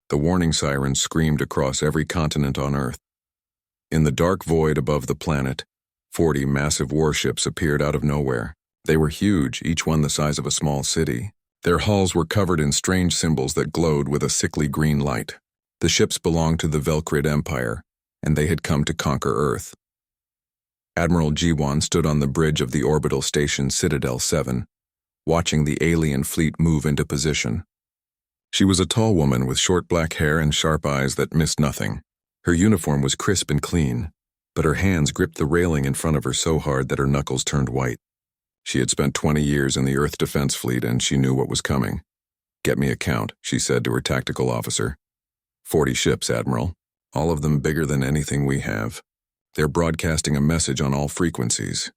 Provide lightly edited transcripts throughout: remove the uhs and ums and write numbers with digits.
The warning sirens screamed across every continent on Earth. In the dark void above the planet, 40 massive warships appeared out of nowhere. They were huge, each one the size of a small city. Their hulls were covered in strange symbols that glowed with a sickly green light. The ships belonged to the Velcrid Empire, and they had come to conquer Earth. Admiral Jiwan stood on the bridge of the orbital station Citadel 7, watching the alien fleet move into position. She was a tall woman with short black hair and sharp eyes that missed nothing. Her uniform was crisp and clean, but her hands gripped the railing in front of her so hard that her knuckles turned white. She had spent 20 years in the Earth Defense Fleet, and she knew what was coming. "Get me a count," she said to her tactical officer. 40 ships, Admiral. All of them bigger than anything we have. They're broadcasting a message on all frequencies.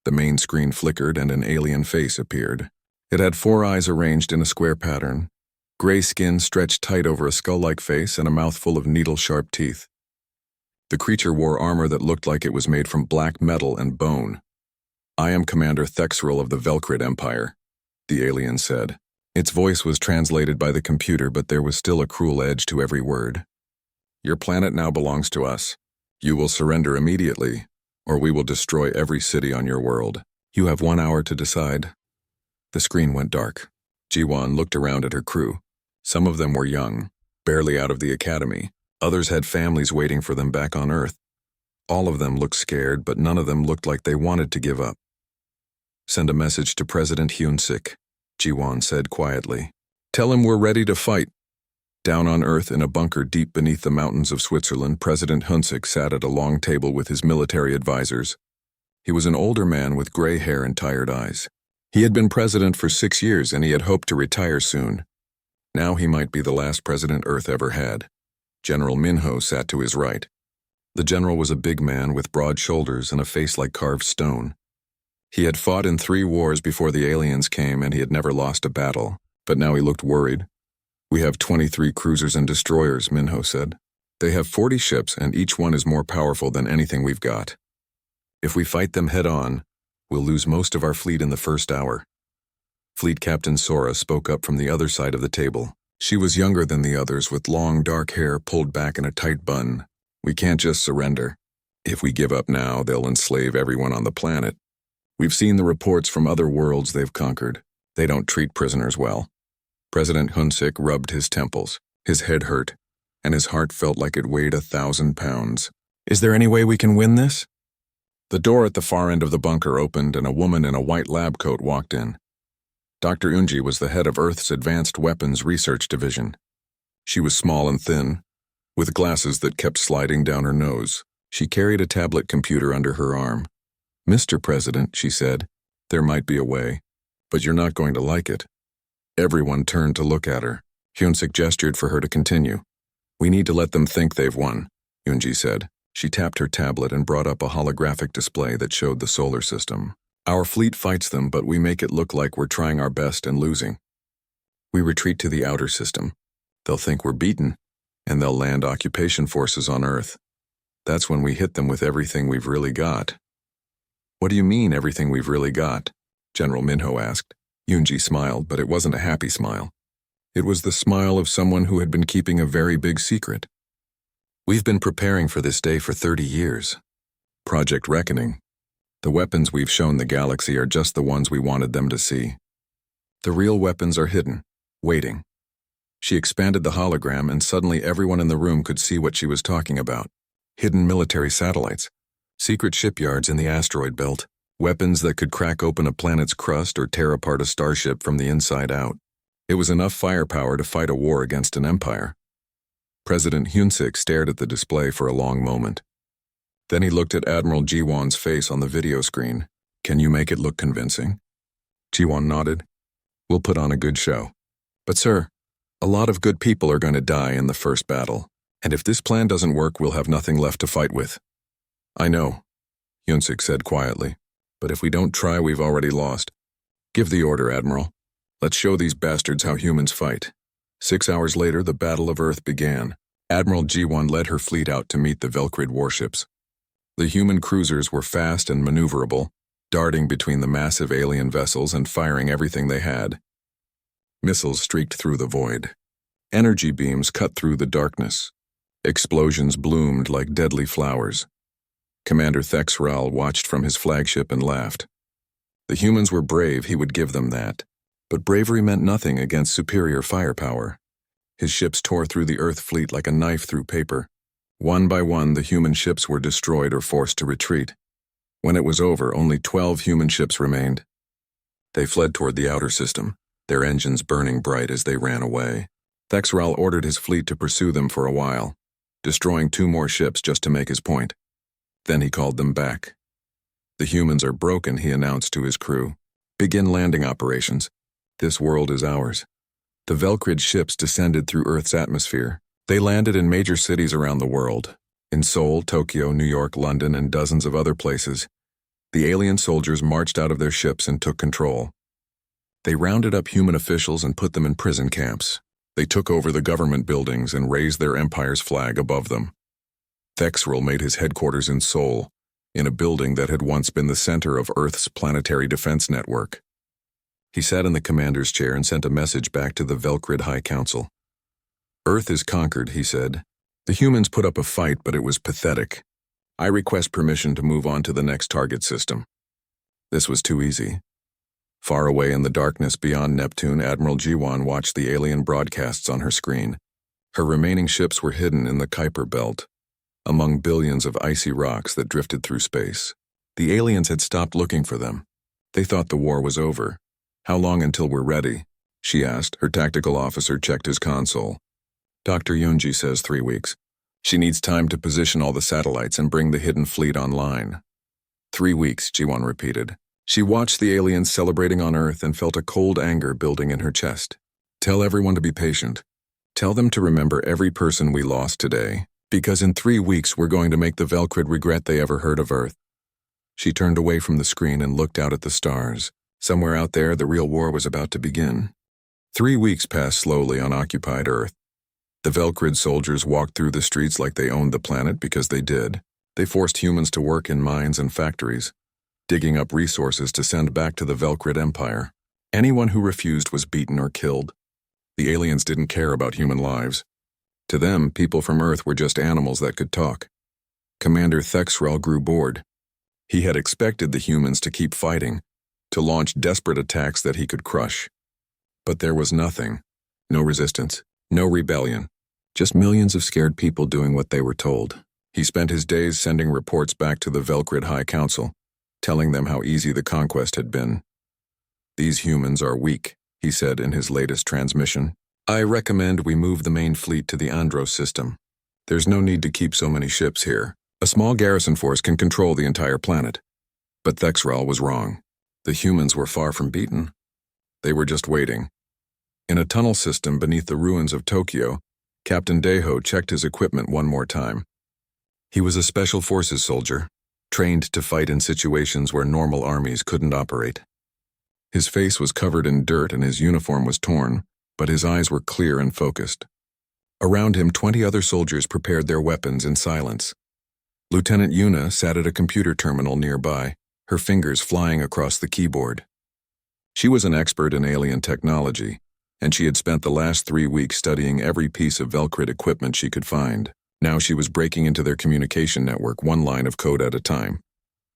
The main screen flickered and an alien face appeared. It had 4 eyes arranged in a square pattern, gray skin stretched tight over a skull-like face, and a mouth full of needle-sharp teeth. The creature wore armor that looked like it was made from black metal and bone. "I am Commander Thexril of the Velcrid Empire," the alien said. Its voice was translated by the computer, but there was still a cruel edge to every word. "Your planet now belongs to us. You will surrender immediately, or we will destroy every city on your world. You have 1 hour to decide." The screen went dark. Jiwan looked around at her crew. Some of them were young, barely out of the academy. Others had families waiting for them back on Earth. All of them looked scared, but none of them looked like they wanted to give up. "Send a message to President Hyun-sik," Jiwan said quietly. "Tell him we're ready to fight." Down on Earth, in a bunker deep beneath the mountains of Switzerland, President Hyun-sik sat at a long table with his military advisors. He was an older man with gray hair and tired eyes. He had been president for 6 years, and he had hoped to retire soon. Now he might be the last president Earth ever had. General Minho sat to his right. The general was a big man with broad shoulders and a face like carved stone. He had fought in 3 wars before the aliens came, and he had never lost a battle, but now he looked worried. "We have 23 cruisers and destroyers," Minho said. "They have 40 ships, and each one is more powerful than anything we've got. If we fight them head-on, we'll lose most of our fleet in the first hour." Fleet Captain Sora spoke up from the other side of the table. She was younger than the others, with long, dark hair pulled back in a tight bun. "We can't just surrender. If we give up now, they'll enslave everyone on the planet. We've seen the reports from other worlds they've conquered. They don't treat prisoners well." President Hyun-sik rubbed his temples. His head hurt, and his heart felt like it weighed 1,000 pounds. "Is there any way we can win this?" The door at the far end of the bunker opened, and a woman in a white lab coat walked in. Dr. Unji was the head of Earth's Advanced Weapons Research Division. She was small and thin, with glasses that kept sliding down her nose. She carried a tablet computer under her arm. "Mr. President," she said, "there might be a way, but you're not going to like it." Everyone turned to look at her. Hyun-sik gestured for her to continue. "We need to let them think they've won," Unji said. She tapped her tablet and brought up a holographic display that showed the solar system. "Our fleet fights them, but we make it look like we're trying our best and losing. We retreat to the outer system. They'll think we're beaten, and they'll land occupation forces on Earth. That's when we hit them with everything we've really got." "What do you mean, everything we've really got?" General Minho asked. Yoonji smiled, but it wasn't a happy smile. It was the smile of someone who had been keeping a very big secret. "We've been preparing for this day for 30 years. Project Reckoning. The weapons we've shown the galaxy are just the ones we wanted them to see. The real weapons are hidden, waiting." She expanded the hologram, and suddenly everyone in the room could see what she was talking about. Hidden military satellites, secret shipyards in the asteroid belt, weapons that could crack open a planet's crust or tear apart a starship from the inside out. It was enough firepower to fight a war against an empire. President Hyun-sik stared at the display for a long moment. Then he looked at Admiral Jiwan's face on the video screen. "Can you make it look convincing?" Jiwan nodded. "We'll put on a good show. But sir, a lot of good people are going to die in the first battle, and if this plan doesn't work, we'll have nothing left to fight with." "I know," Hyun-sik said quietly, "but if we don't try, we've already lost. Give the order, Admiral. Let's show these bastards how humans fight." 6 hours later, the Battle of Earth began. Admiral Jiwan led her fleet out to meet the Velcrid warships. The human cruisers were fast and maneuverable, darting between the massive alien vessels and firing everything they had. Missiles streaked through the void. Energy beams cut through the darkness. Explosions bloomed like deadly flowers. Commander Thexral watched from his flagship and laughed. The humans were brave, he would give them that. But bravery meant nothing against superior firepower. His ships tore through the Earth fleet like a knife through paper. One by one, the human ships were destroyed or forced to retreat. When it was over, only 12 human ships remained. They fled toward the outer system, their engines burning bright as they ran away. Thexral ordered his fleet to pursue them for a while, destroying 2 more ships just to make his point. Then he called them back. The humans are broken, he announced to his crew. Begin landing operations. This world is ours. The Velcrid ships descended through Earth's atmosphere. They landed in major cities around the world. In Seoul, Tokyo, New York, London, and dozens of other places. The alien soldiers marched out of their ships and took control. They rounded up human officials and put them in prison camps. They took over the government buildings and raised their empire's flag above them. Thexral made his headquarters in Seoul, in a building that had once been the center of Earth's planetary defense network. He sat in the commander's chair and sent a message back to the Velcrid High Council. Earth is conquered, he said. The humans put up a fight, but it was pathetic. I request permission to move on to the next target system. This was too easy. Far away in the darkness beyond Neptune, Admiral Jiwan watched the alien broadcasts on her screen. Her remaining ships were hidden in the Kuiper Belt, among billions of icy rocks that drifted through space. The aliens had stopped looking for them. They thought the war was over. How long until we're ready? She asked. Her tactical officer checked his console. Dr. Yunji says 3 weeks. She needs time to position all the satellites and bring the hidden fleet online. 3 weeks, Jiwan repeated. She watched the aliens celebrating on Earth and felt a cold anger building in her chest. Tell everyone to be patient. Tell them to remember every person we lost today, because in 3 weeks we're going to make the Velcrid regret they ever heard of Earth. She turned away from the screen and looked out at the stars. Somewhere out there, the real war was about to begin. 3 weeks passed slowly on occupied Earth. The Velcrid soldiers walked through the streets like they owned the planet because they did. They forced humans to work in mines and factories, digging up resources to send back to the Velcrid Empire. Anyone who refused was beaten or killed. The aliens didn't care about human lives. To them, people from Earth were just animals that could talk. Commander Thexral grew bored. He had expected the humans to keep fighting, to launch desperate attacks that he could crush. But there was nothing. No resistance, no rebellion, just millions of scared people doing what they were told. He spent his days sending reports back to the Velcrid High Council, telling them how easy the conquest had been. These humans are weak, he said in his latest transmission. I recommend we move the main fleet to the Andros system. There's no need to keep so many ships here. A small garrison force can control the entire planet. But Thexral was wrong. The humans were far from beaten. They were just waiting. In a tunnel system beneath the ruins of Tokyo, Captain Deho checked his equipment one more time. He was a special forces soldier, trained to fight in situations where normal armies couldn't operate. His face was covered in dirt and his uniform was torn, but his eyes were clear and focused. Around him, 20 other soldiers prepared their weapons in silence. Lieutenant Yuna sat at a computer terminal nearby, her fingers flying across the keyboard. She was an expert in alien technology, and she had spent the last 3 weeks studying every piece of Velcrid equipment she could find. Now she was breaking into their communication network one line of code at a time.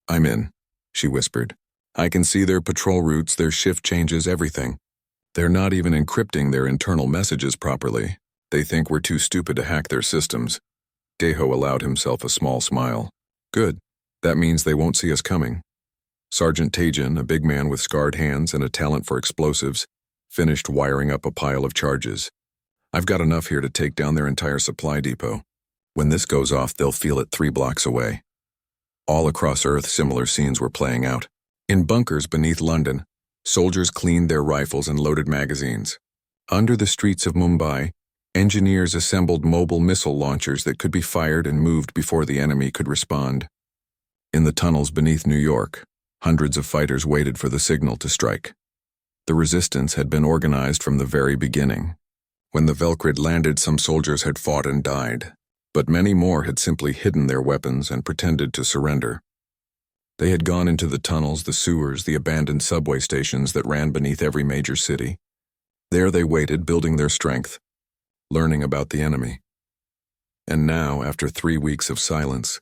I'm in, she whispered. I can see their patrol routes, their shift changes, everything. They're not even encrypting their internal messages properly. They think we're too stupid to hack their systems. Deho allowed himself a small smile. Good. That means they won't see us coming. Sergeant Tajin, a big man with scarred hands and a talent for explosives, finished wiring up a pile of charges. I've got enough here to take down their entire supply depot. When this goes off, they'll feel it 3 blocks away. All across Earth, similar scenes were playing out. In bunkers beneath London, soldiers cleaned their rifles and loaded magazines. Under the streets of Mumbai, engineers assembled mobile missile launchers that could be fired and moved before the enemy could respond. In the tunnels beneath New York, hundreds of fighters waited for the signal to strike. The resistance had been organized from the very beginning. When the Velcrid landed, some soldiers had fought and died, but many more had simply hidden their weapons and pretended to surrender. They had gone into the tunnels, the sewers, the abandoned subway stations that ran beneath every major city. There they waited, building their strength. learning about the enemy. And now, after 3 weeks of silence,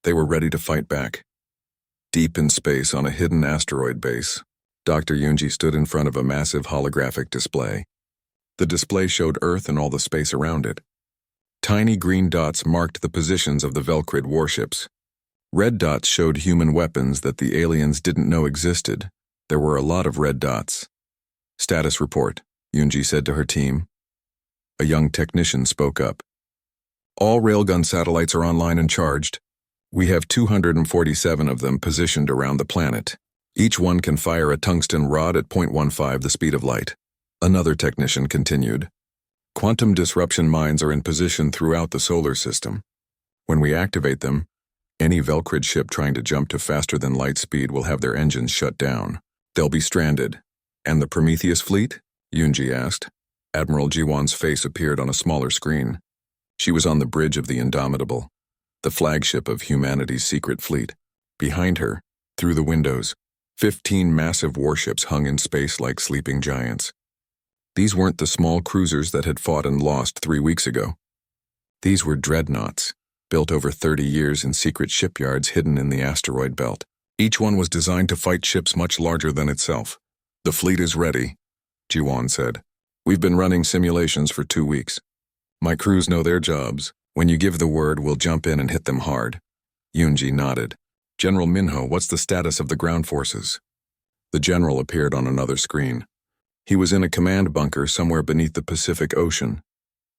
they were ready to fight back. Deep in space on a hidden asteroid base, Dr. Yunji stood in front of a massive holographic display. The display showed Earth and all the space around it. Tiny green dots marked the positions of the Velcrid warships. Red dots showed human weapons that the aliens didn't know existed. There were a lot of red dots. "Status report," Yunji said to her team. A young technician spoke up. "All railgun satellites are online and charged. We have 247 of them positioned around the planet. Each one can fire a tungsten rod at 0.15 the speed of light." Another technician continued. "Quantum disruption mines are in position throughout the solar system. When we activate them, any Velcrid ship trying to jump to faster than light speed will have their engines shut down. They'll be stranded." "And the Prometheus fleet?" Yunji asked. Admiral Jiwan's face appeared on a smaller screen. She was on the bridge of the Indomitable, the flagship of humanity's secret fleet. Behind her, through the windows, 15 massive warships hung in space like sleeping giants. These weren't the small cruisers that had fought and lost 3 weeks ago. These were dreadnoughts, built over 30 years in secret shipyards hidden in the asteroid belt. Each one was designed to fight ships much larger than itself. "The fleet is ready," Jiwan said. "We've been running simulations for 2 weeks. My crews know their jobs. When you give the word, we'll jump in and hit them hard." Yunji nodded. "General Minho, what's the status of the ground forces?" The general appeared on another screen. He was in a command bunker somewhere beneath the Pacific Ocean.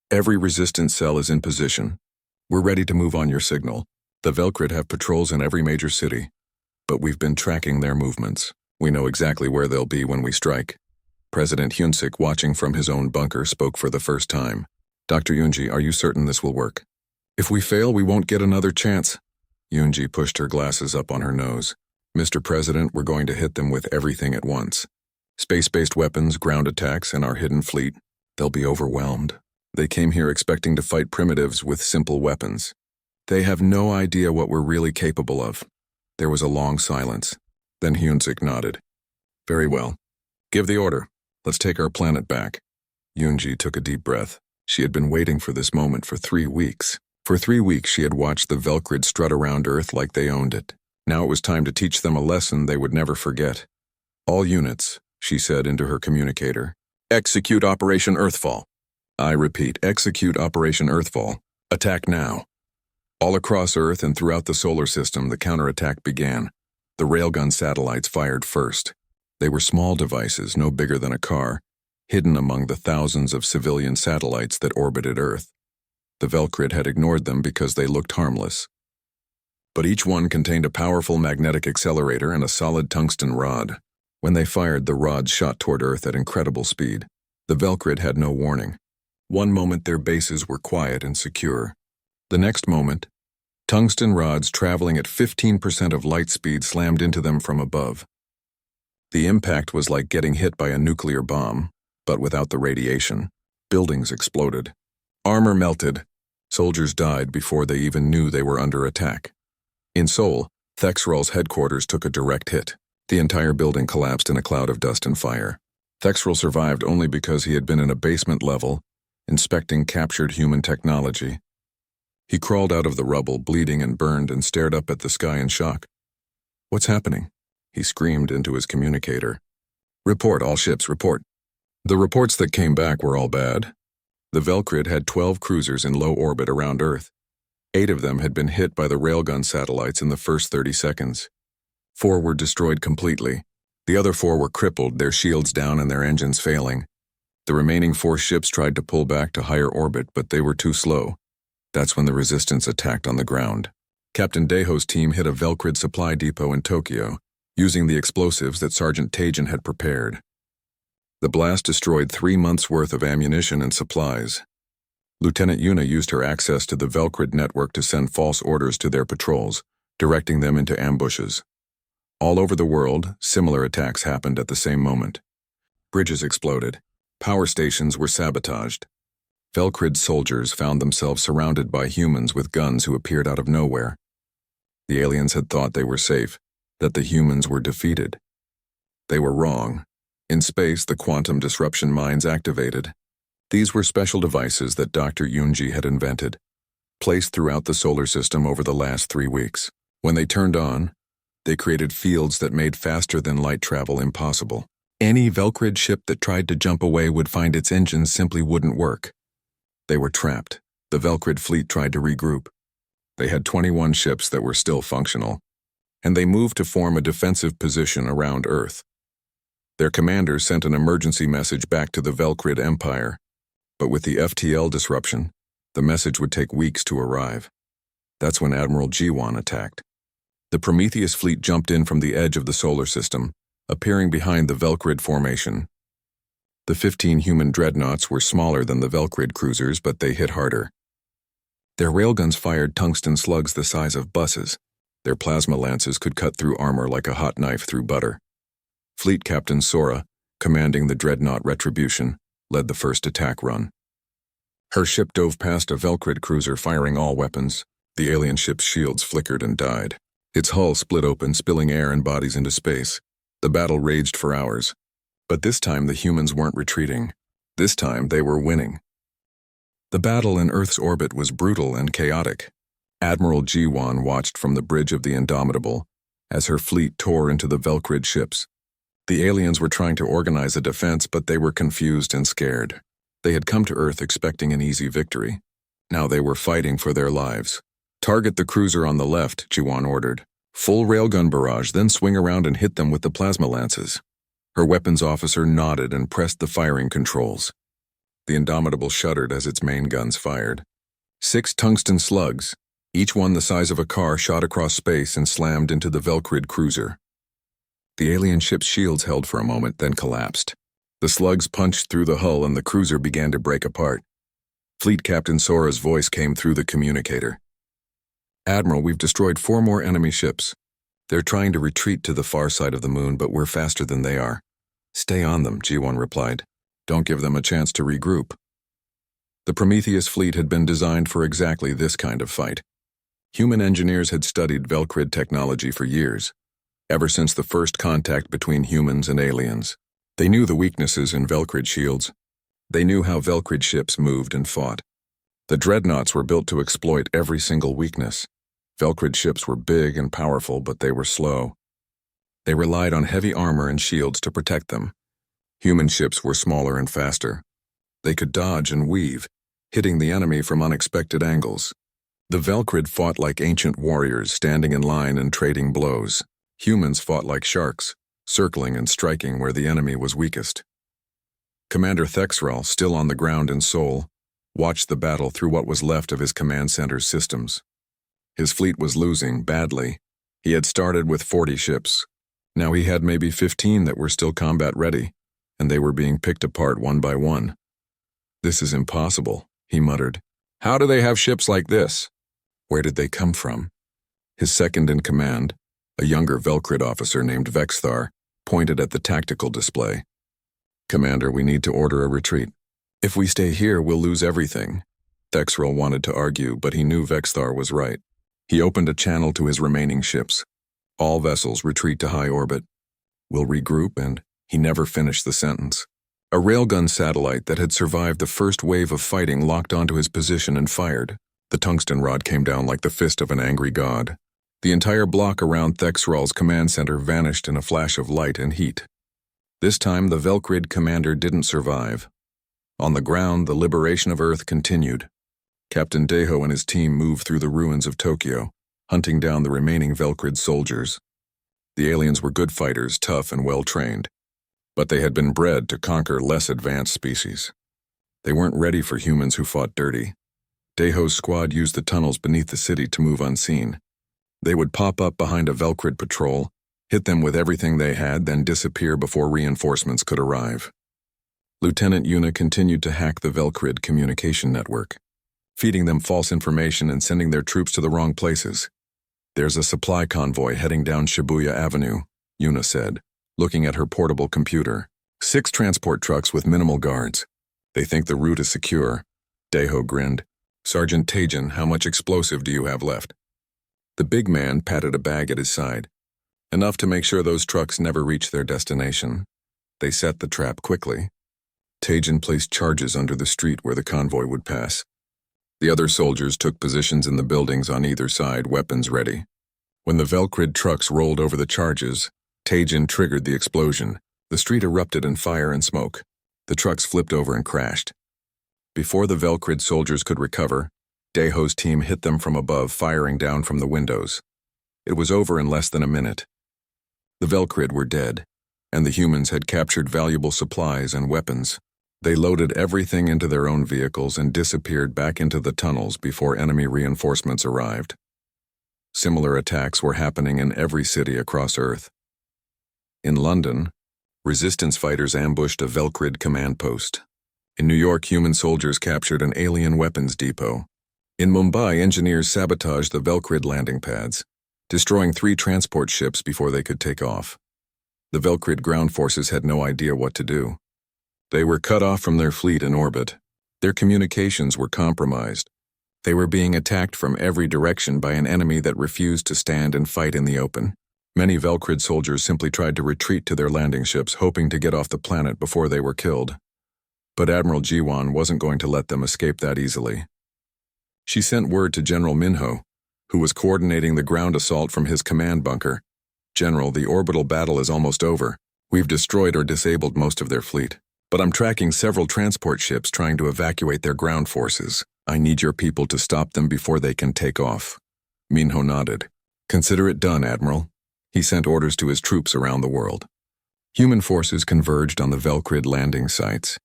"Every resistance cell is in position. We're ready to move on your signal. The Velcrid have patrols in every major city, but we've been tracking their movements. We know exactly where they'll be when we strike." President Hyunsik, watching from his own bunker, spoke for the first time. "Dr. Yunji, are you certain this will work?" "If we fail, we won't get another chance." Yunji pushed her glasses up on her nose. "Mr. President, we're going to hit them with everything at once. Space-based weapons, ground attacks, and our hidden fleet. They'll be overwhelmed. They came here expecting to fight primitives with simple weapons. They have no idea what we're really capable of." There was a long silence. Then Hyunsik nodded. "Very well. Give the order. Let's take our planet back." Yunji took a deep breath. She had been waiting for this moment for 3 weeks. For 3 weeks she had watched the Velcrid strut around Earth like they owned it. Now it was time to teach them a lesson they would never forget. "All units," she said into her communicator, "execute Operation Earthfall. I repeat, execute Operation Earthfall. Attack now." All across Earth and throughout the solar system, the counterattack began. The railgun satellites fired first. They were small devices, no bigger than a car, hidden among the thousands of civilian satellites that orbited Earth. The Velcrid had ignored them because they looked harmless. But each one contained a powerful magnetic accelerator and a solid tungsten rod. When they fired, the rods shot toward Earth at incredible speed. The Velcrid had no warning. One moment their bases were quiet and secure. The next moment, tungsten rods traveling at 15% of light speed slammed into them from above. The impact was like getting hit by a nuclear bomb, but without the radiation. Buildings exploded. Armor melted. Soldiers died before they even knew they were under attack. In Seoul, Thexrol's headquarters took a direct hit. The entire building collapsed in a cloud of dust and fire. Thexrol survived only because he had been in a basement level, inspecting captured human technology. He crawled out of the rubble, bleeding and burned, and stared up at the sky in shock. "What's happening?" he screamed into his communicator. "Report, all ships, report." The reports that came back were all bad. The Velcrid had 12 cruisers in low orbit around Earth. 8 of them had been hit by the railgun satellites in the first 30 seconds. 4 were destroyed completely. The other 4 were crippled, their shields down and their engines failing. The remaining 4 ships tried to pull back to higher orbit, but they were too slow. That's when the resistance attacked on the ground. Captain Daeho's team hit a Velcrid supply depot in Tokyo, using the explosives that Sergeant Tajin had prepared. The blast destroyed 3 months' worth of ammunition and supplies. Lieutenant Yuna used her access to the Velcrid network to send false orders to their patrols, directing them into ambushes. All over the world, similar attacks happened at the same moment. Bridges exploded. Power stations were sabotaged. Velcrid soldiers found themselves surrounded by humans with guns who appeared out of nowhere. The aliens had thought they were safe, that the humans were defeated. They were wrong. In space, the quantum disruption mines activated. These were special devices that Dr. Yunji had invented, placed throughout the solar system over the last 3 weeks. When they turned on, they created fields that made faster-than-light travel impossible. Any Velcrid ship that tried to jump away would find its engines simply wouldn't work. They were trapped. The Velcrid fleet tried to regroup. They had 21 ships that were still functional, and they moved to form a defensive position around Earth. Their commander sent an emergency message back to the Velcrid Empire, but with the FTL disruption, the message would take weeks to arrive. That's when Admiral Jiwan attacked. The Prometheus fleet jumped in from the edge of the solar system, appearing behind the Velcrid formation. The 15 human dreadnoughts were smaller than the Velcrid cruisers, but they hit harder. Their railguns fired tungsten slugs the size of buses. Their plasma lances could cut through armor like a hot knife through butter. Fleet Captain Sora, commanding the dreadnought Retribution, led the first attack run. Her ship dove past a Velcrid cruiser firing all weapons. The alien ship's shields flickered and died. Its hull split open, spilling air and bodies into space. The battle raged for hours. But this time the humans weren't retreating. This time they were winning. The battle in Earth's orbit was brutal and chaotic. Admiral Jiwan watched from the bridge of the Indomitable as her fleet tore into the Velcrid ships. The aliens were trying to organize a defense, but they were confused and scared. They had come to Earth expecting an easy victory. Now they were fighting for their lives. Target the cruiser on the left, Jiwan ordered. Full railgun barrage, then swing around and hit them with the plasma lances. Her weapons officer nodded and pressed the firing controls. The Indomitable shuddered as its main guns fired. 6 tungsten slugs, each one the size of a car, shot across space and slammed into the Velcrid cruiser. The alien ship's shields held for a moment, then collapsed. The slugs punched through the hull and the cruiser began to break apart. Fleet Captain Sora's voice came through the communicator. Admiral, we've destroyed 4 more enemy ships. They're trying to retreat to the far side of the moon, but we're faster than they are. Stay on them, G1 replied. Don't give them a chance to regroup. The Prometheus fleet had been designed for exactly this kind of fight. Human engineers had studied Velcrid technology for years, ever since the first contact between humans and aliens. They knew the weaknesses in Velcrid shields. They knew how Velcrid ships moved and fought. The dreadnoughts were built to exploit every single weakness. Velcrid ships were big and powerful, but they were slow. They relied on heavy armor and shields to protect them. Human ships were smaller and faster. They could dodge and weave, hitting the enemy from unexpected angles. The Velcrid fought like ancient warriors, standing in line and trading blows. Humans fought like sharks, circling and striking where the enemy was weakest. Commander Thexral, still on the ground in Seoul, watched the battle through what was left of his command center's systems. His fleet was losing badly. He had started with 40 ships. Now he had maybe 15 that were still combat-ready, and they were being picked apart one by one. This is impossible, he muttered. How do they have ships like this? Where did they come from? His second-in-command, a younger Velcrid officer named Vexthar, pointed at the tactical display. Commander, we need to order a retreat. If we stay here, we'll lose everything. Thexral wanted to argue, but he knew Vexthar was right. He opened a channel to his remaining ships. All vessels retreat to high orbit. We'll regroup, and he never finished the sentence. A railgun satellite that had survived the first wave of fighting locked onto his position and fired. The tungsten rod came down like the fist of an angry god. The entire block around Thexral's command center vanished in a flash of light and heat. This time, the Velcrid commander didn't survive. On the ground, the liberation of Earth continued. Captain Deho and his team moved through the ruins of Tokyo, hunting down the remaining Velcrid soldiers. The aliens were good fighters, tough and well-trained, but they had been bred to conquer less advanced species. They weren't ready for humans who fought dirty. Deho's squad used the tunnels beneath the city to move unseen. They would pop up behind a Velcrid patrol, hit them with everything they had, then disappear before reinforcements could arrive. Lieutenant Yuna continued to hack the Velcrid communication network, feeding them false information and sending their troops to the wrong places. There's a supply convoy heading down Shibuya Avenue, Yuna said, looking at her portable computer. 6 transport trucks with minimal guards. They think the route is secure. Deho grinned. Sergeant Tajin, how much explosive do you have left? The big man patted a bag at his side. Enough to make sure those trucks never reach their destination. They set the trap quickly. Tajin placed charges under the street where the convoy would pass. The other soldiers took positions in the buildings on either side, weapons ready. When the Velcrid trucks rolled over the charges, Tajin triggered the explosion. The street erupted in fire and smoke. The trucks flipped over and crashed. Before the Velcrid soldiers could recover, Daeho's team hit them from above, firing down from the windows. It was over in less than a minute. The Velcrid were dead, and the humans had captured valuable supplies and weapons. They loaded everything into their own vehicles and disappeared back into the tunnels before enemy reinforcements arrived. Similar attacks were happening in every city across Earth. In London, resistance fighters ambushed a Velcrid command post. In New York, human soldiers captured an alien weapons depot. In Mumbai, engineers sabotaged the Velcrid landing pads, destroying 3 transport ships before they could take off. The Velcrid ground forces had no idea what to do. They were cut off from their fleet in orbit. Their communications were compromised. They were being attacked from every direction by an enemy that refused to stand and fight in the open. Many Velcrid soldiers simply tried to retreat to their landing ships, hoping to get off the planet before they were killed. But Admiral Jiwan wasn't going to let them escape that easily. She sent word to General Minho, who was coordinating the ground assault from his command bunker. "General, the orbital battle is almost over. We've destroyed or disabled most of their fleet. But I'm tracking several transport ships trying to evacuate their ground forces. I need your people to stop them before they can take off." Minho nodded. "Consider it done, Admiral." He sent orders to his troops around the world. Human forces converged on the Velcrid landing sites.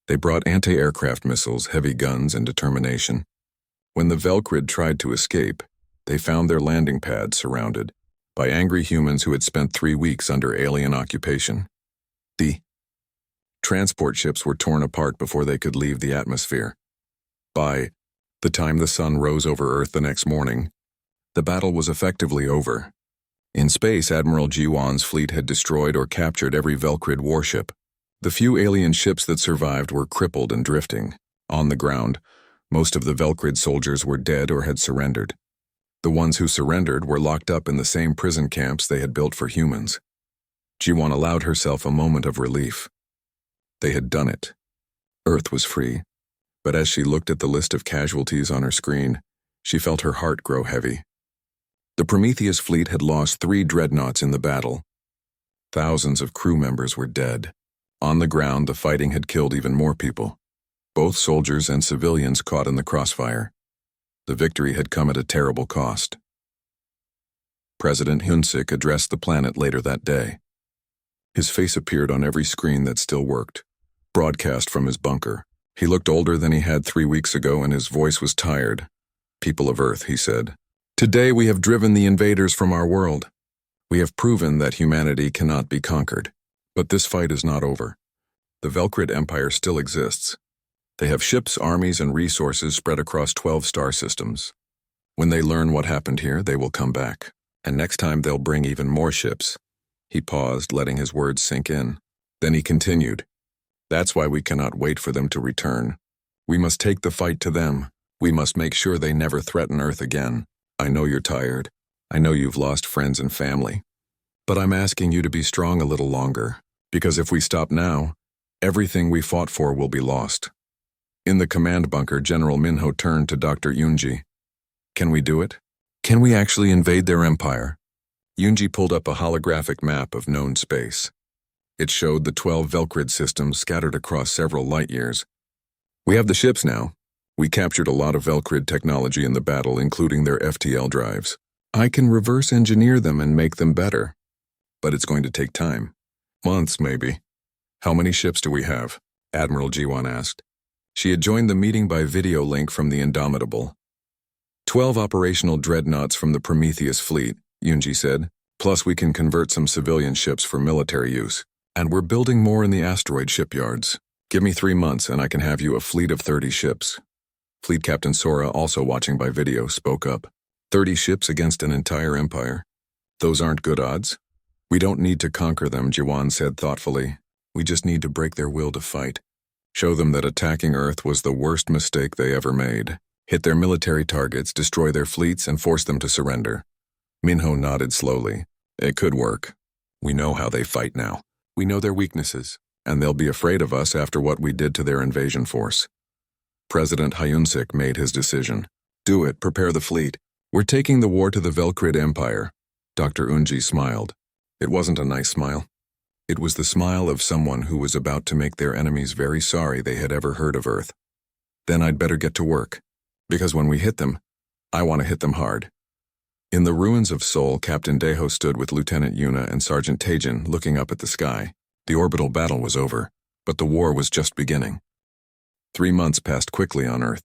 They brought anti-aircraft missiles, heavy guns, and determination. When the Velcrid tried to escape, they found their landing pads surrounded by angry humans who had spent 3 weeks under alien occupation. The transport ships were torn apart before they could leave the atmosphere. By the time the sun rose over Earth the next morning, the battle was effectively over. In space, Admiral Jiwan's fleet had destroyed or captured every Velcrid warship. The few alien ships that survived were crippled and drifting. On the ground, most of the Velcrid soldiers were dead or had surrendered. The ones who surrendered were locked up in the same prison camps they had built for humans. Jiwan allowed herself a moment of relief. They had done it. Earth was free. But as she looked at the list of casualties on her screen, she felt her heart grow heavy. The Prometheus fleet had lost 3 dreadnoughts in the battle. Thousands of crew members were dead. On the ground, the fighting had killed even more people. Both soldiers and civilians caught in the crossfire. The victory had come at a terrible cost. President Hyun-sik addressed the planet later that day. His face appeared on every screen that still worked, broadcast from his bunker. He looked older than he had 3 weeks ago, and his voice was tired. "People of Earth," he said, "today we have driven the invaders from our world. We have proven that humanity cannot be conquered. But this fight is not over. The Velcrid Empire still exists. They have ships, armies, and resources spread across 12 star systems. When they learn what happened here, they will come back. And next time they'll bring even more ships." He paused, letting his words sink in. Then he continued. "That's why we cannot wait for them to return. We must take the fight to them. We must make sure they never threaten Earth again. I know you're tired. I know you've lost friends and family. But I'm asking you to be strong a little longer, because if we stop now, everything we fought for will be lost." In the command bunker, General Minho turned to Dr. Yoonji. "Can we do it? Can we actually invade their empire?" Yoonji pulled up a holographic map of known space. It showed the 12 Velcrid systems scattered across several light years. "We have the ships now. We captured a lot of Velcrid technology in the battle, including their FTL drives. I can reverse engineer them and make them better. But it's going to take time. Months, maybe." "How many ships do we have?" Admiral Jiwan asked. She had joined the meeting by video link from the Indomitable. 12 operational dreadnoughts from the Prometheus fleet, Yoonji said. "Plus we can convert some civilian ships for military use. And we're building more in the asteroid shipyards. Give me 3 months and I can have you a fleet of 30 ships." Fleet Captain Sora, also watching by video, spoke up. 30 ships against an entire empire. Those aren't good odds. "We don't need to conquer them," Jiwan said thoughtfully. "We just need to break their will to fight. Show them that attacking Earth was the worst mistake they ever made. Hit their military targets, destroy their fleets, and force them to surrender." Minho nodded slowly. "It could work. We know how they fight now. We know their weaknesses. and they'll be afraid of us after what we did to their invasion force. President Hyunsik made his decision. Do it, prepare the fleet. We're taking the war to the Velcrid Empire. Dr. Unji smiled. It wasn't a nice smile. It was the smile of someone who was about to make their enemies very sorry they had ever heard of Earth. Then I'd better get to work, because when we hit them, I want to hit them hard. In the ruins of Seoul, Captain Daeho stood with Lieutenant Yuna and Sergeant Taejin looking up at the sky. The orbital battle was over, but the war was just beginning. 3 months passed quickly on Earth.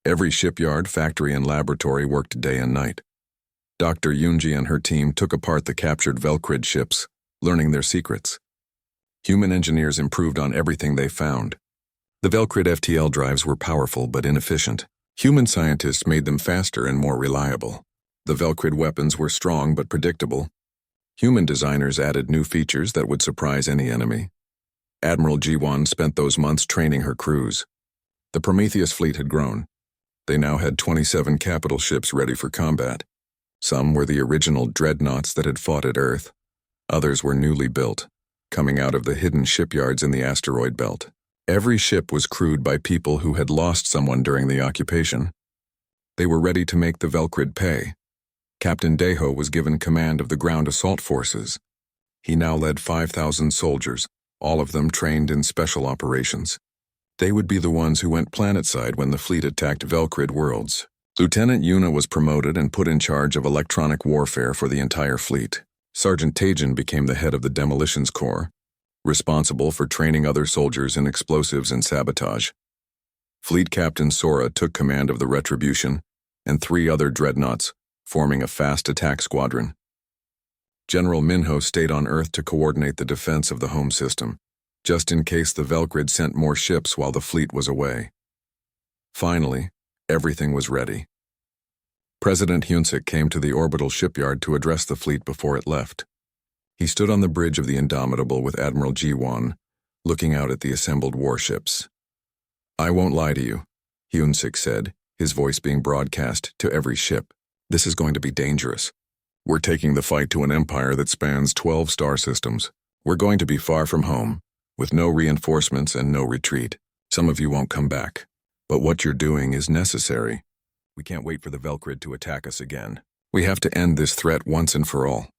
Every shipyard, factory, and laboratory worked day and night. Dr. Yunji and her team took apart the captured Velcrid ships, learning their secrets. Human engineers improved on everything they found. The Velcrid FTL drives were powerful but inefficient. Human scientists made them faster and more reliable. The Velcrid weapons were strong but predictable. Human designers added new features that would surprise any enemy. Admiral Ji-won spent those months training her crews. The Prometheus fleet had grown. They now had 27 capital ships ready for combat. Some were the original dreadnoughts that had fought at Earth. Others were newly built, coming out of the hidden shipyards in the asteroid belt. Every ship was crewed by people who had lost someone during the occupation. They were ready to make the Velcrid pay. Captain Daeho was given command of the ground assault forces. He now led 5,000 soldiers, all of them trained in special operations. They would be the ones who went planetside when the fleet attacked Velcrid worlds. Lieutenant Yuna was promoted and put in charge of electronic warfare for the entire fleet. Sergeant Taejin became the head of the Demolitions Corps, responsible for training other soldiers in explosives and sabotage. Fleet Captain Sora took command of the Retribution and 3 other dreadnoughts, forming a fast attack squadron. General Minho stayed on Earth to coordinate the defense of the home system, just in case the Velcrid sent more ships while the fleet was away. Finally, everything was ready. President Hyunsik came to the orbital shipyard to address the fleet before it left. He stood on the bridge of the Indomitable with Admiral Ji-won, looking out at the assembled warships. I won't lie to you, Hyunsik said, his voice being broadcast to every ship. This is going to be dangerous. We're taking the fight to an empire that spans 12 star systems. We're going to be far from home, with no reinforcements and no retreat. Some of you won't come back. But what you're doing is necessary. We can't wait for the Velcrid to attack us again. We have to end this threat once and for all.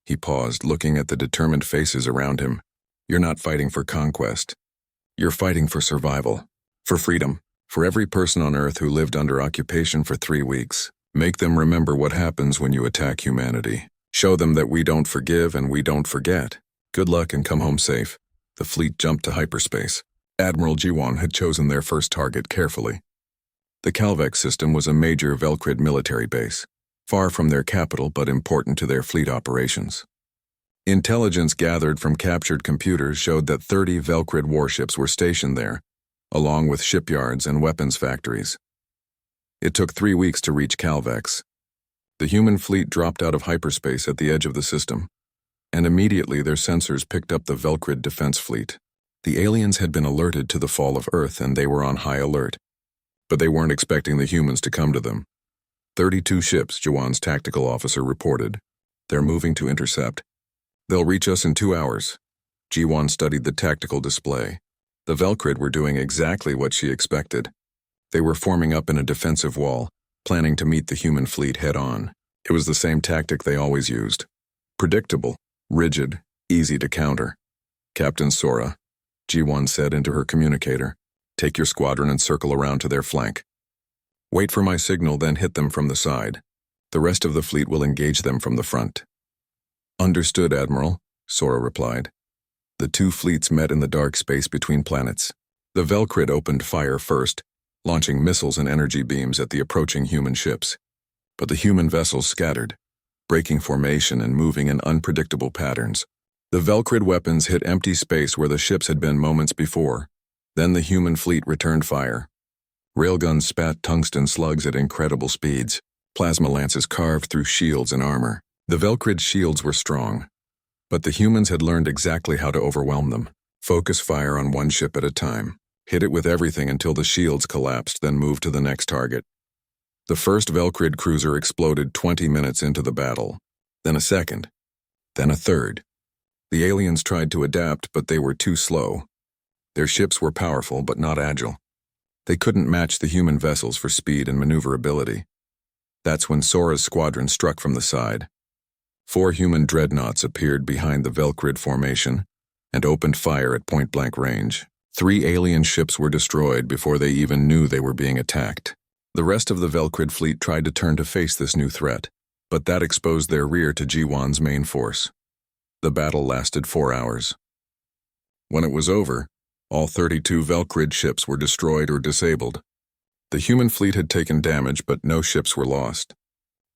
He paused, looking at the determined faces around him. You're not fighting for conquest. You're fighting for survival, for freedom, for every person on Earth who lived under occupation for 3 weeks. Make them remember what happens when you attack humanity. Show them that we don't forgive and we don't forget. Good luck and come home safe. The fleet jumped to hyperspace. Admiral Ji-won had chosen their first target carefully. The Calvex system was a major Velcrid military base, far from their capital but important to their fleet operations. Intelligence gathered from captured computers showed that 30 Velcrid warships were stationed there, along with shipyards and weapons factories. It took 3 weeks to reach Calvex. The human fleet dropped out of hyperspace at the edge of the system, and immediately their sensors picked up the Velcrid defense fleet. The aliens had been alerted to the fall of Earth and they were on high alert. But they weren't expecting the humans to come to them. 32 ships, Jawan's tactical officer reported. They're moving to intercept. They'll reach us in 2 hours. Ji-won studied the tactical display. The Velcrid were doing exactly what she expected. They were forming up in a defensive wall, planning to meet the human fleet head-on. It was the same tactic they always used. Predictable, rigid, easy to counter. Captain Sora, Ji-won said into her communicator, take your squadron and circle around to their flank. Wait for my signal, then hit them from the side. The rest of the fleet will engage them from the front. Understood, Admiral, Sora replied. The 2 fleets met in the dark space between planets. The Velcrid opened fire first, launching missiles and energy beams at the approaching human ships. But the human vessels scattered, breaking formation and moving in unpredictable patterns. The Velcrid weapons hit empty space where the ships had been moments before. Then the human fleet returned fire. Railguns spat tungsten slugs at incredible speeds. Plasma lances carved through shields and armor. The Velcrid shields were strong, but the humans had learned exactly how to overwhelm them. Focus fire on one ship at a time. Hit it with everything until the shields collapsed, then move to the next target. The first Velcrid cruiser exploded 20 minutes into the battle, then a second, then a third. The aliens tried to adapt, but they were too slow. Their ships were powerful, but not agile. They couldn't match the human vessels for speed and maneuverability. That's when Sora's squadron struck from the side. 4 human dreadnoughts appeared behind the Velcrid formation and opened fire at point-blank range. 3 alien ships were destroyed before they even knew they were being attacked. The rest of the Velcrid fleet tried to turn to face this new threat, but that exposed their rear to Jiwan's main force. The battle lasted 4 hours. When it was over, all 32 Velcrid ships were destroyed or disabled. The human fleet had taken damage, but no ships were lost.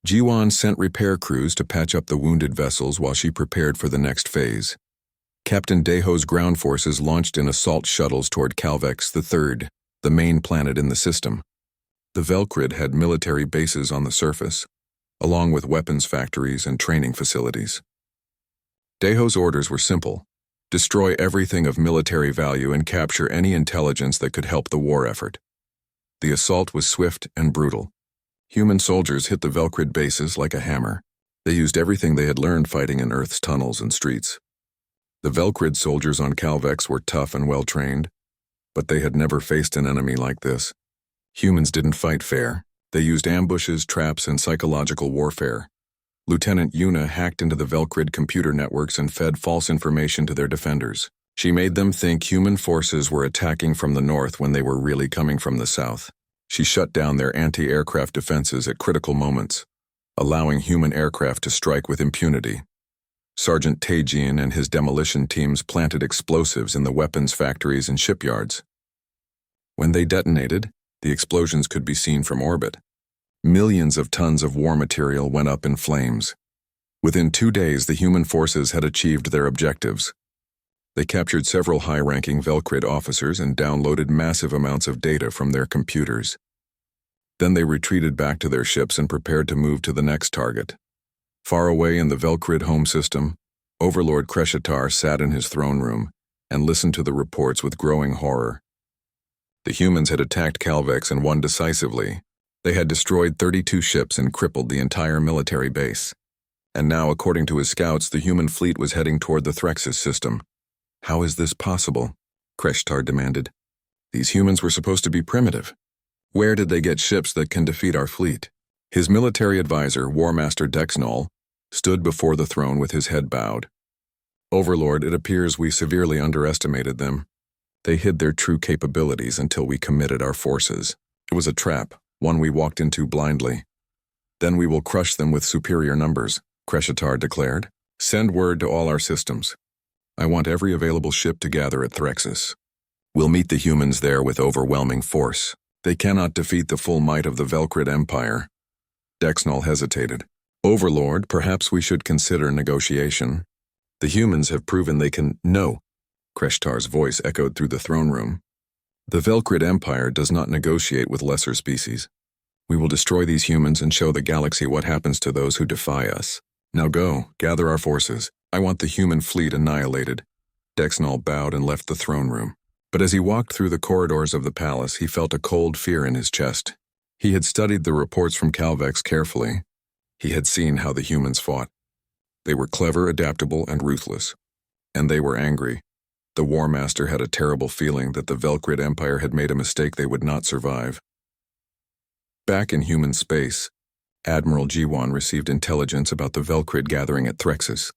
Jiwan sent repair crews to patch up the wounded vessels while she prepared for the next phase. Captain Deho's ground forces launched in assault shuttles toward Calvex III, the main planet in the system. The Velcrid had military bases on the surface, along with weapons factories and training facilities. Deho's orders were simple: destroy everything of military value and capture any intelligence that could help the war effort. The assault was swift and brutal. Human soldiers hit the Velcrid bases like a hammer. They used everything they had learned fighting in Earth's tunnels and streets. The Velcrid soldiers on Calvex were tough and well-trained, but they had never faced an enemy like this. Humans didn't fight fair. They used ambushes, traps, and psychological warfare. Lieutenant Yuna hacked into the Velcrid computer networks and fed false information to their defenders. She made them think human forces were attacking from the north when they were really coming from the south. She shut down their anti-aircraft defenses at critical moments, allowing human aircraft to strike with impunity. Sergeant Taejian and his demolition teams planted explosives in the weapons factories and shipyards. When they detonated, the explosions could be seen from orbit. Millions of tons of war material went up in flames. Within 2 days, the human forces had achieved their objectives. They captured several high-ranking Velcrid officers and downloaded massive amounts of data from their computers. Then they retreated back to their ships and prepared to move to the next target. Far away in the Velcrid home system, Overlord Kreshitar sat in his throne room and listened to the reports with growing horror. The humans had attacked Calvex and won decisively. They had destroyed 32 ships and crippled the entire military base. And now, according to his scouts, the human fleet was heading toward the Threxus system. How is this possible? Kreshitar demanded. These humans were supposed to be primitive. Where did they get ships that can defeat our fleet? His military advisor, War Master Dexnol, stood before the throne with his head bowed. Overlord, it appears we severely underestimated them. They hid their true capabilities until we committed our forces. It was a trap, one we walked into blindly. Then we will crush them with superior numbers, Kreshitar declared. Send word to all our systems. I want every available ship to gather at Threxus. We'll meet the humans there with overwhelming force. They cannot defeat the full might of the Velcrid Empire. Dexnol hesitated. Overlord, perhaps we should consider negotiation. The humans have proven they can— No, Kreshitar's voice echoed through the throne room. The Velcrid Empire does not negotiate with lesser species. We will destroy these humans and show the galaxy what happens to those who defy us. Now go, gather our forces. I want the human fleet annihilated. Dexnol bowed and left the throne room. But as he walked through the corridors of the palace, he felt a cold fear in his chest. He had studied the reports from Calvex carefully. He had seen how the humans fought. They were clever, adaptable, and ruthless. And they were angry. The War Master had a terrible feeling that the Velcrid Empire had made a mistake they would not survive. Back in human space, Admiral Jiwan received intelligence about the Velcrid gathering at Threxus.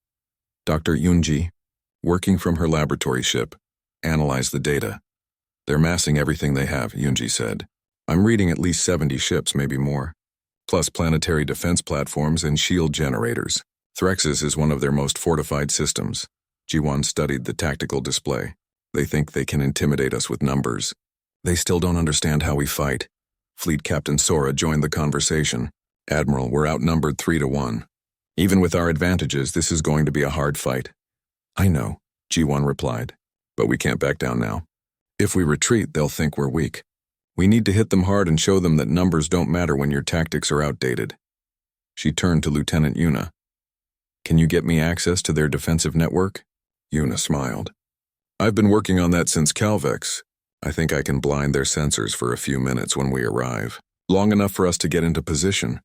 Dr. Yunji, working from her laboratory ship, analyzed the data. They're massing everything they have, Yunji said. I'm reading at least 70 ships, maybe more, plus planetary defense platforms and shield generators. Threxus is one of their most fortified systems. Jiwan studied the tactical display. They think they can intimidate us with numbers. They still don't understand how we fight. Fleet Captain Sora joined the conversation. Admiral, we're outnumbered 3-1. Even with our advantages, this is going to be a hard fight. I know, Jiwan replied, but we can't back down now. If we retreat, they'll think we're weak. We need to hit them hard and show them that numbers don't matter when your tactics are outdated. She turned to Lieutenant Yuna. Can you get me access to their defensive network? Yuna smiled. I've been working on that since Calvex. I think I can blind their sensors for a few minutes when we arrive. Long enough for us to get into position.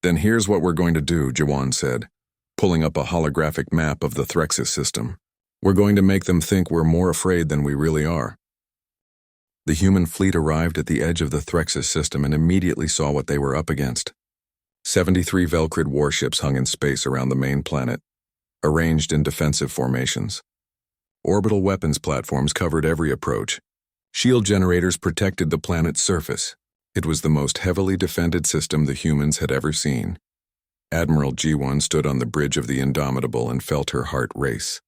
Then here's what we're going to do, Jiwan said, pulling up a holographic map of the Threxus system. We're going to make them think we're more afraid than we really are. The human fleet arrived at the edge of the Threxus system and immediately saw what they were up against. 73 Velcrid warships hung in space around the main planet, arranged in defensive formations. Orbital weapons platforms covered every approach. Shield generators protected the planet's surface. It was the most heavily defended system the humans had ever seen. Admiral G1 stood on the bridge of the Indomitable and felt her heart race.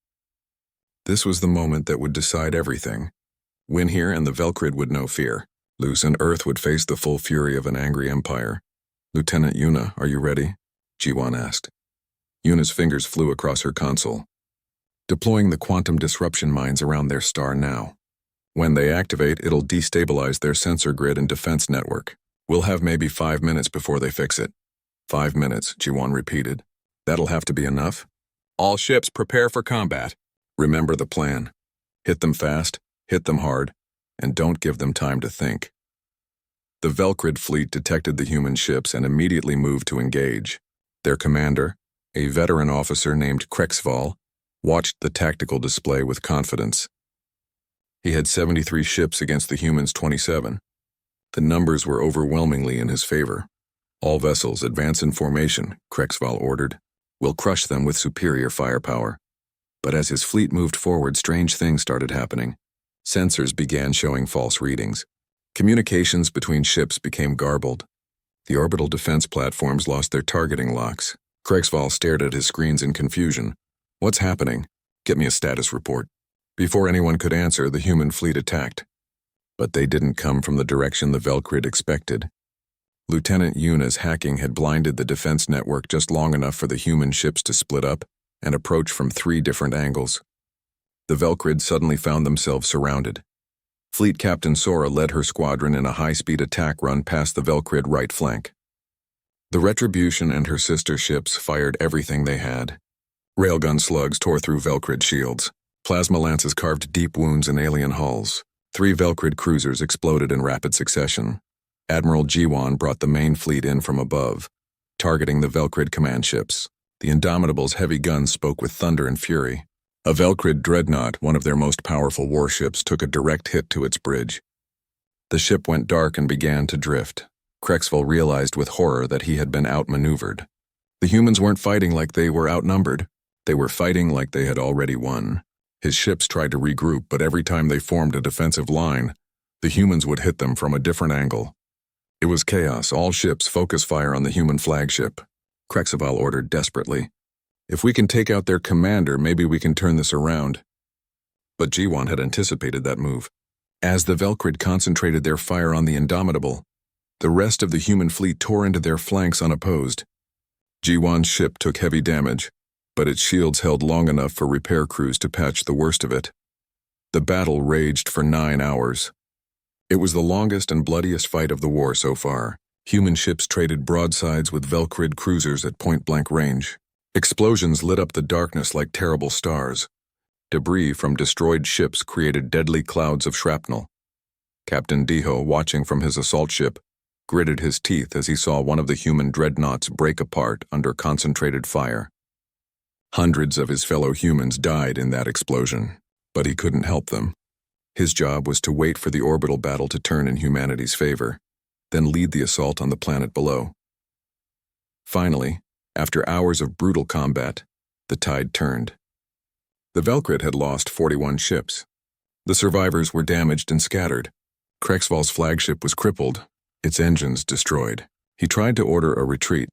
This was the moment that would decide everything. Win here and the Velcrid would know fear. Lose and Earth would face the full fury of an angry empire. Lieutenant Yuna, are you ready? G1 asked. Yuna's fingers flew across her console. Deploying the quantum disruption mines around their star now. When they activate, it'll destabilize their sensor grid and defense network. We'll have maybe 5 minutes before they fix it. 5 minutes, G1 repeated. That'll have to be enough. All ships prepare for combat. Remember the plan. Hit them fast, hit them hard, and don't give them time to think. The Velcrid fleet detected the human ships and immediately moved to engage. Their commander, a veteran officer named Krexval, watched the tactical display with confidence. He had 73 ships against the humans' 27. The numbers were overwhelmingly in his favor. All vessels advance in formation, Krexval ordered. We'll crush them with superior firepower. But as his fleet moved forward, strange things started happening. Sensors began showing false readings. Communications between ships became garbled. The orbital defense platforms lost their targeting locks. Krexval stared at his screens in confusion. What's happening? Get me a status report. Before anyone could answer, the human fleet attacked. But they didn't come from the direction the Velcrid expected. Lieutenant Yuna's hacking had blinded the defense network just long enough for the human ships to split up and approach from 3 different angles. The Velcrid suddenly found themselves surrounded. Fleet Captain Sora led her squadron in a high-speed attack run past the Velcrid right flank. The Retribution and her sister ships fired everything they had. Railgun slugs tore through Velcrid shields. Plasma lances carved deep wounds in alien hulls. 3 Velcrid cruisers exploded in rapid succession. Admiral G1 brought the main fleet in from above, targeting the Velcrid command ships. The Indomitable's heavy guns spoke with thunder and fury. A Velcrid dreadnought, one of their most powerful warships, took a direct hit to its bridge. The ship went dark and began to drift. Krexval realized with horror that he had been outmaneuvered. The humans weren't fighting like they were outnumbered. They were fighting like they had already won. His ships tried to regroup, but every time they formed a defensive line, the humans would hit them from a different angle. It was chaos. All ships focus fire on the human flagship. Krexval ordered desperately. If we can take out their commander, maybe we can turn this around. But G1 had anticipated that move. As the Velcrid concentrated their fire on the Indomitable, the rest of the human fleet tore into their flanks unopposed. G1's ship took heavy damage, but its shields held long enough for repair crews to patch the worst of it. The battle raged for 9 hours. It was the longest and bloodiest fight of the war so far. Human ships traded broadsides with Velcrid cruisers at point-blank range. Explosions lit up the darkness like terrible stars. Debris from destroyed ships created deadly clouds of shrapnel. Captain Diho, watching from his assault ship, gritted his teeth as he saw one of the human dreadnoughts break apart under concentrated fire. Hundreds of his fellow humans died in that explosion, but he couldn't help them. His job was to wait for the orbital battle to turn in humanity's favor, then lead the assault on the planet below. Finally, after hours of brutal combat, the tide turned. The Velcrid had lost 41 ships. The survivors were damaged and scattered. Krexval's flagship was crippled, its engines destroyed. He tried to order a retreat,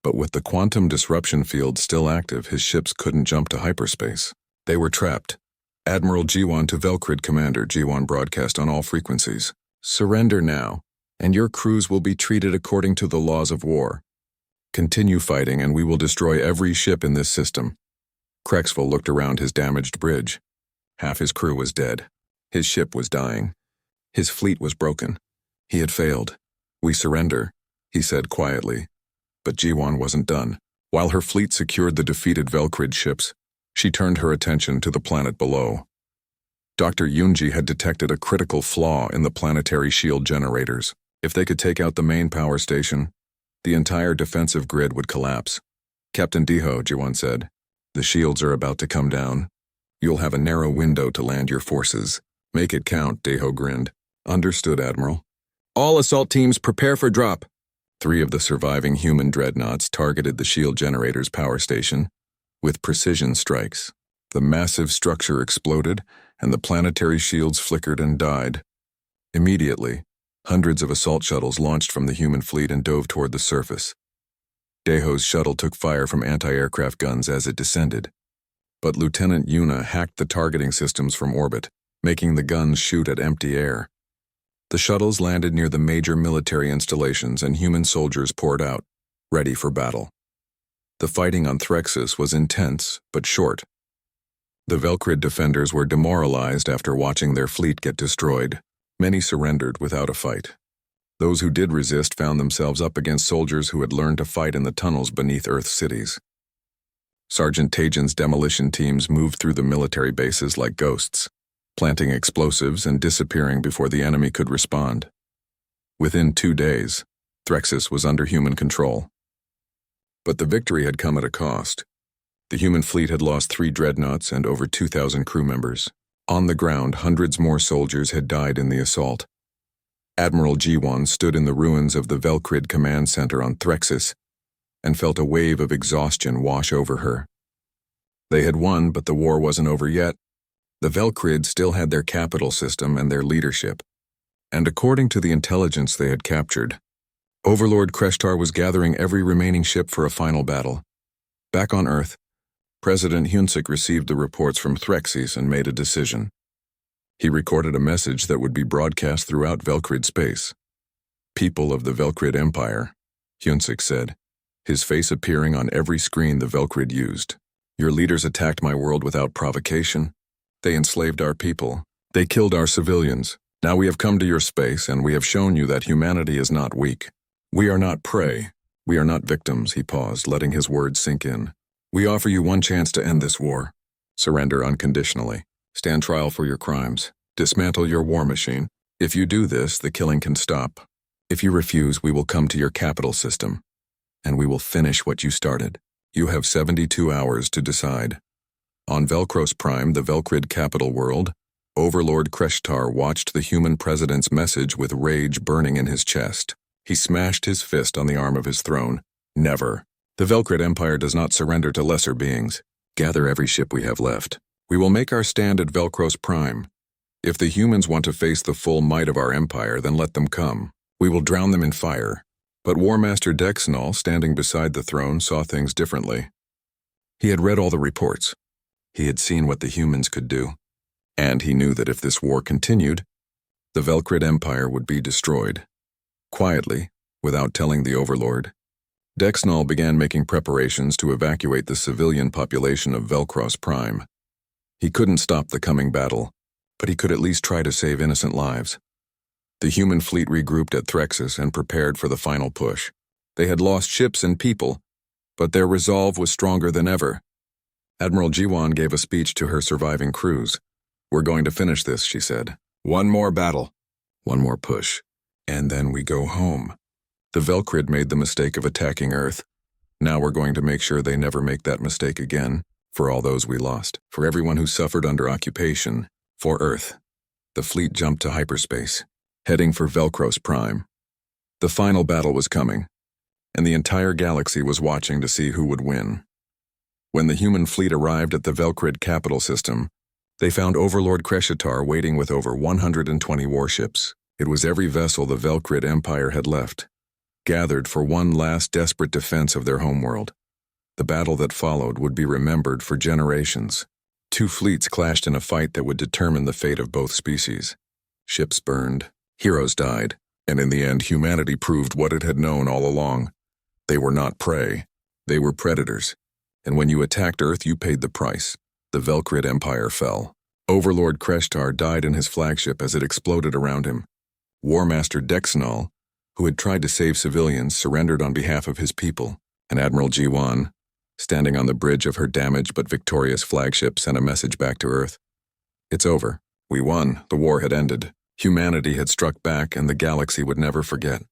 but with the quantum disruption field still active, his ships couldn't jump to hyperspace. They were trapped. Admiral G1 to Velcrid Commander, G1 broadcast on all frequencies. Surrender now, and your crews will be treated according to the laws of war. Continue fighting and we will destroy every ship in this system. Krexval looked around his damaged bridge. Half his crew was dead. His ship was dying. His fleet was broken. He had failed. We surrender, he said quietly. But G1 wasn't done. While her fleet secured the defeated Velcrid ships, she turned her attention to the planet below. Dr. Yunji had detected a critical flaw in the planetary shield generators. If they could take out the main power station, the entire defensive grid would collapse. Captain Diho, G1 said, the shields are about to come down. You'll have a narrow window to land your forces. Make it count, Deho grinned. Understood, Admiral. All assault teams prepare for drop. 3 of the surviving human dreadnoughts targeted the shield generator's power station with precision strikes. The massive structure exploded, and the planetary shields flickered and died. Immediately, hundreds of assault shuttles launched from the human fleet and dove toward the surface. Deho's shuttle took fire from anti-aircraft guns as it descended, but Lieutenant Yuna hacked the targeting systems from orbit, making the guns shoot at empty air. The shuttles landed near the major military installations and human soldiers poured out, ready for battle. The fighting on Threxus was intense, but short. The Velcrid defenders were demoralized after watching their fleet get destroyed. Many surrendered without a fight. Those who did resist found themselves up against soldiers who had learned to fight in the tunnels beneath Earth's cities. Sergeant Tajin's demolition teams moved through the military bases like ghosts, planting explosives and disappearing before the enemy could respond. Within 2 days, Threxus was under human control. But the victory had come at a cost. The human fleet had lost 3 dreadnoughts and over 2,000 crew members. On the ground, hundreds more soldiers had died in the assault. Admiral Jiwan stood in the ruins of the Velcrid Command Center on Threxus and felt a wave of exhaustion wash over her. They had won, but the war wasn't over yet. The Velcrid still had their capital system and their leadership. And according to the intelligence they had captured, Overlord Kreshtar was gathering every remaining ship for a final battle. Back on Earth, President Hunsik received the reports from Threxes and made a decision. He recorded a message that would be broadcast throughout Velcrid space. People of the Velcrid Empire, Hunsik said, his face appearing on every screen the Velcrid used. Your leaders attacked my world without provocation. They enslaved our people. They killed our civilians. Now we have come to your space and we have shown you that humanity is not weak. We are not prey. We are not victims, he paused, letting his words sink in. We offer you one chance to end this war. Surrender unconditionally. Stand trial for your crimes. Dismantle your war machine. If you do this, the killing can stop. If you refuse, we will come to your capital system, and we will finish what you started. You have 72 hours to decide. On Velcros Prime, the Velcrid capital world, Overlord Kreshtar watched the human president's message with rage burning in his chest. He smashed his fist on the arm of his throne. Never. The Velcrid Empire does not surrender to lesser beings. Gather every ship we have left. We will make our stand at Velcros Prime. If the humans want to face the full might of our empire, then let them come. We will drown them in fire. But War Master Dexnall, standing beside the throne, saw things differently. He had read all the reports. He had seen what the humans could do. And he knew that if this war continued, the Velcrid Empire would be destroyed. Quietly, without telling the Overlord, Dexnall began making preparations to evacuate the civilian population of Velcros Prime. He couldn't stop the coming battle, but he could at least try to save innocent lives. The human fleet regrouped at Threxus and prepared for the final push. They had lost ships and people, but their resolve was stronger than ever. Admiral Jiwan gave a speech to her surviving crews. We're going to finish this, she said. One more battle. One more push. And then we go home. The Velcrid made the mistake of attacking Earth. Now we're going to make sure they never make that mistake again, for all those we lost, for everyone who suffered under occupation, for Earth. The fleet jumped to hyperspace, heading for Velcros Prime. The final battle was coming, and the entire galaxy was watching to see who would win. When the human fleet arrived at the Velcrid capital system, they found Overlord Kreshtar waiting with over 120 warships. It was every vessel the Velcrid Empire had left, gathered for one last desperate defense of their homeworld. The battle that followed would be remembered for generations. 2 fleets clashed in a fight that would determine the fate of both species. Ships burned, heroes died, and in the end humanity proved what it had known all along. They were not prey, they were predators. And when you attacked Earth, you paid the price. The Velcrid Empire fell. Overlord Kreshtar died in his flagship as it exploded around him. War Master Dexnall, who had tried to save civilians, surrendered on behalf of his people, and Admiral Jiwan, standing on the bridge of her damaged but victorious flagship, sent a message back to Earth. It's over. We won. The war had ended. Humanity had struck back, and the galaxy would never forget.